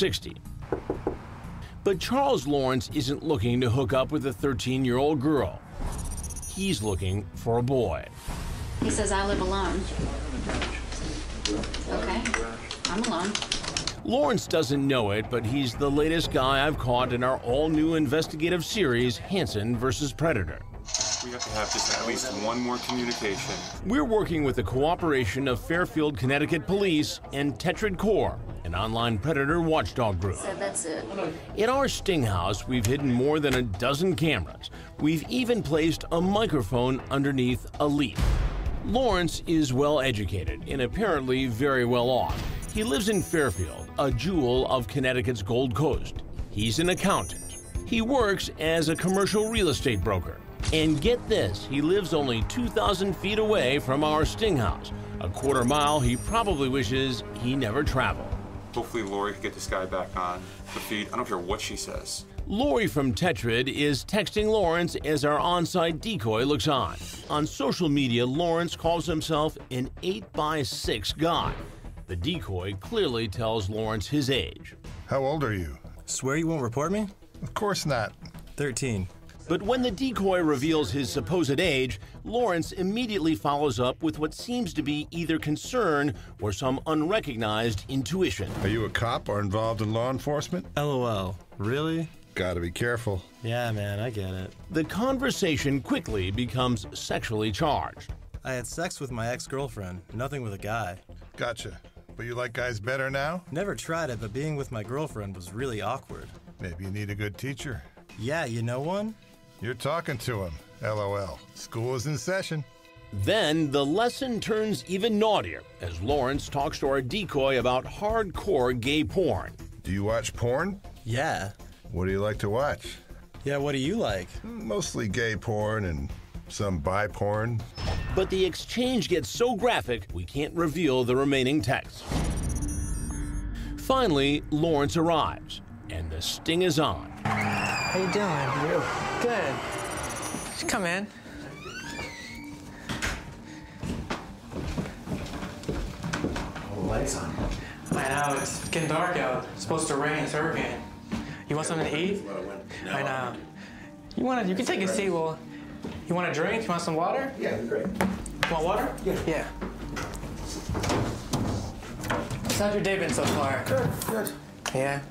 60. But Charles Lawrence isn't looking to hook up with a 13-year-old girl. He's looking for a boy. He says I live alone. Okay, I'm alone. Lawrence doesn't know it, but he's the latest guy I've caught in our all-new investigative series, Hansen vs. Predator. We have to have just at least one more communication. We're working with the cooperation of Fairfield, Connecticut Police and Tetrad Corps, an online predator watchdog group. So that's it. In our sting house, we've hidden more than a dozen cameras. We've even placed a microphone underneath a leaf. Lawrence is well educated and apparently very well off. He lives in Fairfield, a jewel of Connecticut's Gold Coast. He's an accountant. He works as a commercial real estate broker. And get this, he lives only 2,000 feet away from our sting house, a quarter mile he probably wishes he never traveled. Hopefully Lori can get this guy back on the feed. I don't care what she says. Lori from Tetrad is texting Lawrence as our on-site decoy looks on. On social media, Lawrence calls himself an 8x6 guy. The decoy clearly tells Lawrence his age. How old are you? Swear you won't report me? Of course not. 13. But when the decoy reveals his supposed age, Lawrence immediately follows up with what seems to be either concern or some unrecognized intuition. Are you a cop or involved in law enforcement? LOL. Really? Gotta be careful. Yeah, man, I get it. The conversation quickly becomes sexually charged. I had sex with my ex-girlfriend, nothing with a guy. Gotcha. But you like guys better now? Never tried it, but being with my girlfriend was really awkward. Maybe you need a good teacher. Yeah, you know one? You're talking to him. LOL. School is in session. Then the lesson turns even naughtier as Lawrence talks to our decoy about hardcore gay porn. Do you watch porn? Yeah. What do you like to watch? Yeah, what do you like? Mostly gay porn and some bi porn. But the exchange gets so graphic, we can't reveal the remaining text. Finally, Lawrence arrives, and the sting is on. How you doing? Good. Just come in. Oh, the lights on. I know, it's getting dark out. It's supposed to rain, it's a hurricane. You want something to eat? No, I know. You can take a seat. Well, you want a drink? You want some water? Yeah, that'd be great. You want water? Yeah. So how's your day been so far? Good. Yeah.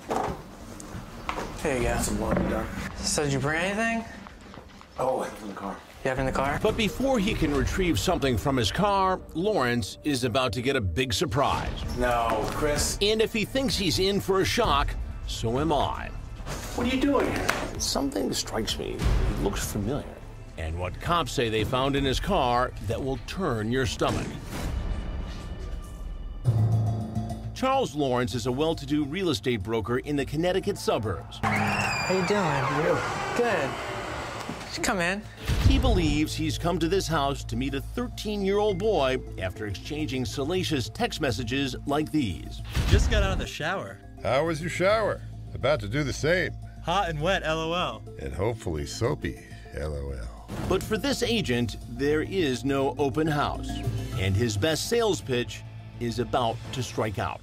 There you go. Some water, Doc. So did you bring anything? Oh, I have it in the car. You have it in the car? But before he can retrieve something from his car, Lawrence is about to get a big surprise. No, Chris. And if he thinks he's in for a shock, so am I. What are you doing here? Something strikes me. It looks familiar. And what cops say they found in his car that will turn your stomach. Charles Lawrence is a well-to-do real estate broker in the Connecticut suburbs. How you doing? Good. Just come in. He believes he's come to this house to meet a 13-year-old boy after exchanging salacious text messages like these. Just got out of the shower. How was your shower? About to do the same. Hot and wet, LOL. And hopefully soapy. LOL. But for this agent, there is no open house. And his best sales pitch is about to strike out.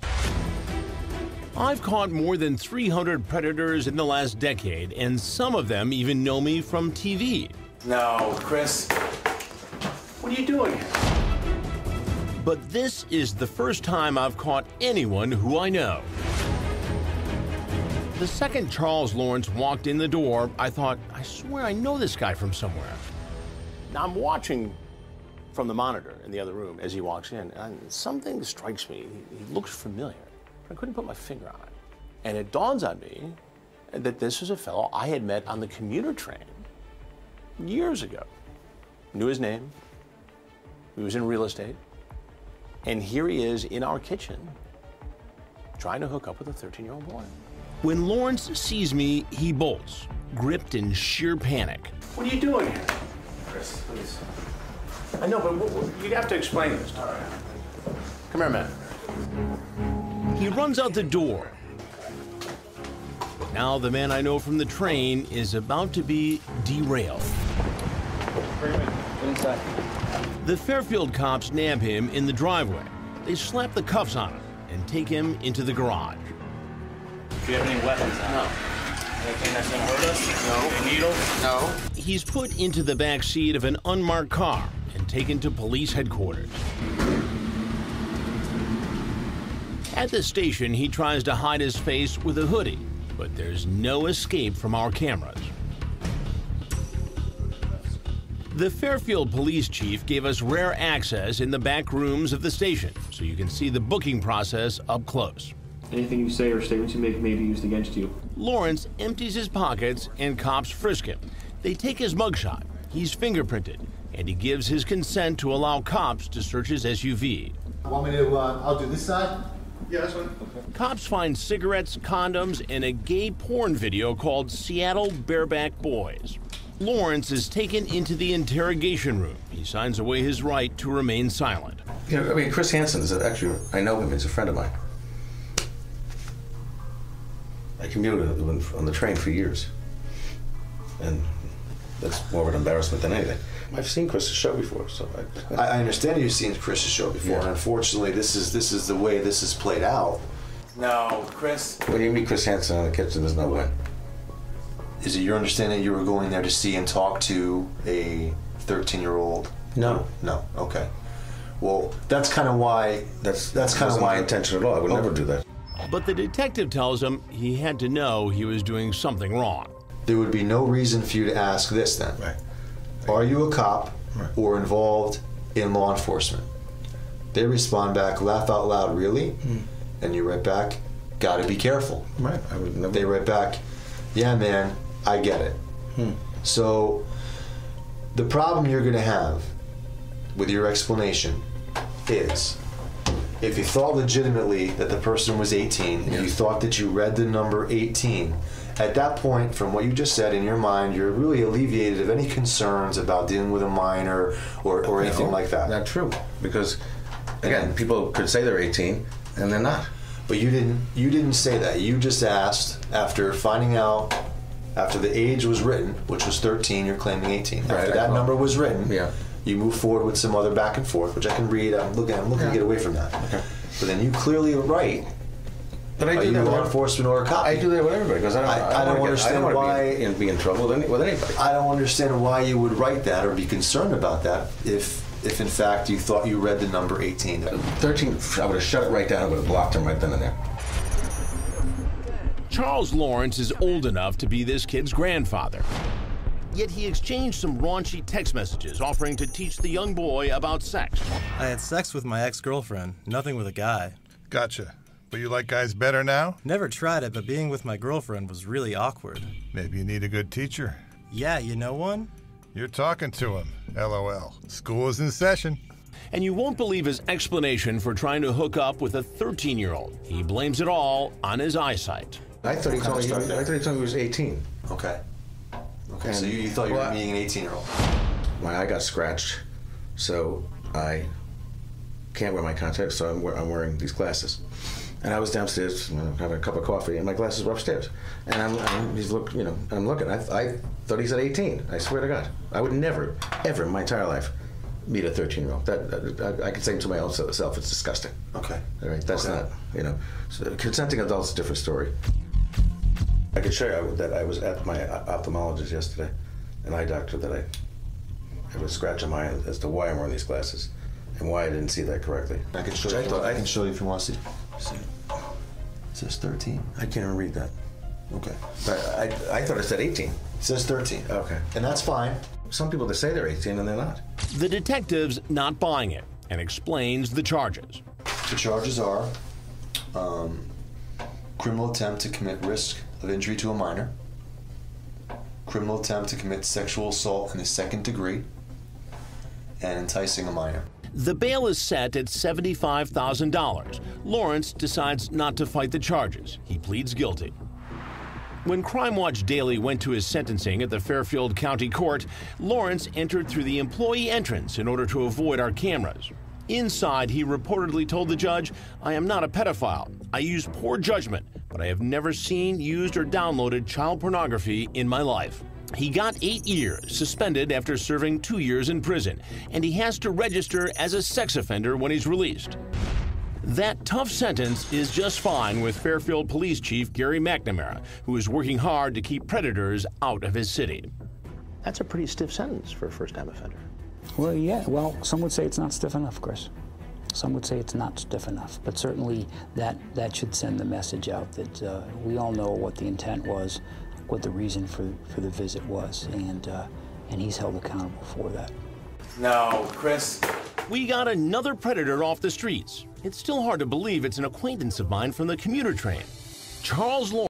I've caught more than 300 predators in the last decade, and some of them even know me from TV. No, Chris. What are you doing here? But this is the first time I've caught anyone who I know. The second Charles Lawrence walked in the door, I thought, I swear I know this guy from somewhere. Now I'm watching from the monitor in the other room as he walks in, and something strikes me. He looks familiar. I couldn't put my finger on it. And it dawns on me that this is a fellow I had met on the commuter train years ago. Knew his name. He was in real estate. And here he is in our kitchen trying to hook up with a 13-year-old boy. When Lawrence sees me, he bolts, gripped in sheer panic. What are you doing here? Chris, please. I know, but you have to explain this. All right. Come here, man. He runs out the door. Now the man I know from the train is about to be derailed. Bring him in. Inside. The Fairfield cops nab him in the driveway. They slap the cuffs on him and take him into the garage. Do you have any weapons on? No. Anything that's gonna hurt us? No. Any needles? No. He's put into the back seat of an unmarked car and taken to police headquarters. At the station, he tries to hide his face with a hoodie, but there's no escape from our cameras. The Fairfield police chief gave us rare access in the back rooms of the station, so you can see the booking process up close. Anything you say or statements you make may be used against you. Lawrence empties his pockets and cops frisk him. They take his mugshot. He's fingerprinted, and he gives his consent to allow cops to search his SUV. Want me to, I'll do this side? Yeah, that's fine. Okay. Cops find cigarettes, condoms, and a gay porn video called Seattle Bareback Boys. Lawrence is taken into the interrogation room. He signs away his right to remain silent. You know, I mean, Chris Hansen is actually, I know him, he's a friend of mine. I commuted on the train for years. And that's more of an embarrassment than anything. I've seen Chris's show before, so I understand you've seen Chris's show before, and unfortunately, this is the way this is played out. No, Chris. When you meet Chris Hansen in the kitchen, there's no way. Is it your understanding you were going there to see and talk to a 13-year-old? No. No. Okay. Well, that's kind of why. That's kind of my intention at all. I would never do that. But the detective tells him he had to know he was doing something wrong. There would be no reason for you to ask this then. Right. Are you a cop or involved in law enforcement? They respond back, laugh out loud, really? And you write back, gotta be careful. Right. I would never. They write back, yeah, man, I get it. So the problem you're gonna have with your explanation is if you thought legitimately that the person was 18 and you thought that you read the number 18, at that point, from what you just said in your mind, you're really alleviated of any concerns about dealing with a minor or anything like that. Not true, because again, people could say they're 18 and they're not. But you didn't say that. You just asked after finding out, after the age was written, which was 13, you're claiming 18. After Right, that number was written, Yeah. you move forward with some other back and forth, which I can read. I'm looking to get away from that. Okay. But then you clearly write. But I Are do you that with law enforcement or a cop? I do that with everybody because I don't understand why be in trouble with anybody. I don't understand why you would write that or be concerned about that if in fact you thought you read the number 18. 13, I would have shut it right down. I would have blocked him right then and there. Charles Lawrence is old enough to be this kid's grandfather. Yet he exchanged some raunchy text messages offering to teach the young boy about sex. I had sex with my ex-girlfriend, nothing with a guy. Gotcha. But you like guys better now? Never tried it, but being with my girlfriend was really awkward. Maybe you need a good teacher. Yeah, you know one? You're talking to him. LOL. School is in session. And you won't believe his explanation for trying to hook up with a 13-year-old. He blames it all on his eyesight. I thought he told me he was 18. Okay. Okay, so you thought you were meeting an 18-year-old. My eye got scratched, so I can't wear my contacts, so I'm wearing these glasses. And I was downstairs having a cup of coffee, and my glasses were upstairs. And I'm looking. I thought he said 18. I swear to God, I would never, ever in my entire life meet a 13-year-old. I could say to my own self, it's disgusting. Okay. All right, that's not, So consenting adults is a different story. I could show you that I was at my ophthalmologist yesterday, an eye doctor, that I have a scratch on my eye as to why I'm wearing these glasses and why I didn't see that correctly. I can show you. I can show you if you want to see. It says 13. I can't even read that. Okay. But I thought it said 18. It says 13. Okay. And that's fine. Some people, they say they're 18 and they're not. The detective's not buying it and explains the charges. The charges are criminal attempt to commit risk of injury to a minor, criminal attempt to commit sexual assault in the second degree, and enticing a minor. The bail is set at $75,000. Lawrence decides not to fight the charges. He pleads guilty. When Crime Watch Daily went to his sentencing at the Fairfield County Court, Lawrence entered through the employee entrance in order to avoid our cameras. Inside, he reportedly told the judge, "I am not a pedophile. I use poor judgment, but I have never seen, used, or downloaded child pornography in my life." He got 8 years, suspended after serving 2 years in prison, and he has to register as a sex offender when he's released. That tough sentence is just fine with Fairfield Police Chief Gary McNamara, who is working hard to keep predators out of his city. That's a pretty stiff sentence for a first-time offender. Well, yeah. Well, some would say it's not stiff enough, Chris. Some would say it's not stiff enough. But certainly that should send the message out that we all know what the intent was, what the reason for the visit was, and he's held accountable for that. No, Chris. We got another predator off the streets. It's still hard to believe it's an acquaintance of mine from the commuter train. Charles Lawrence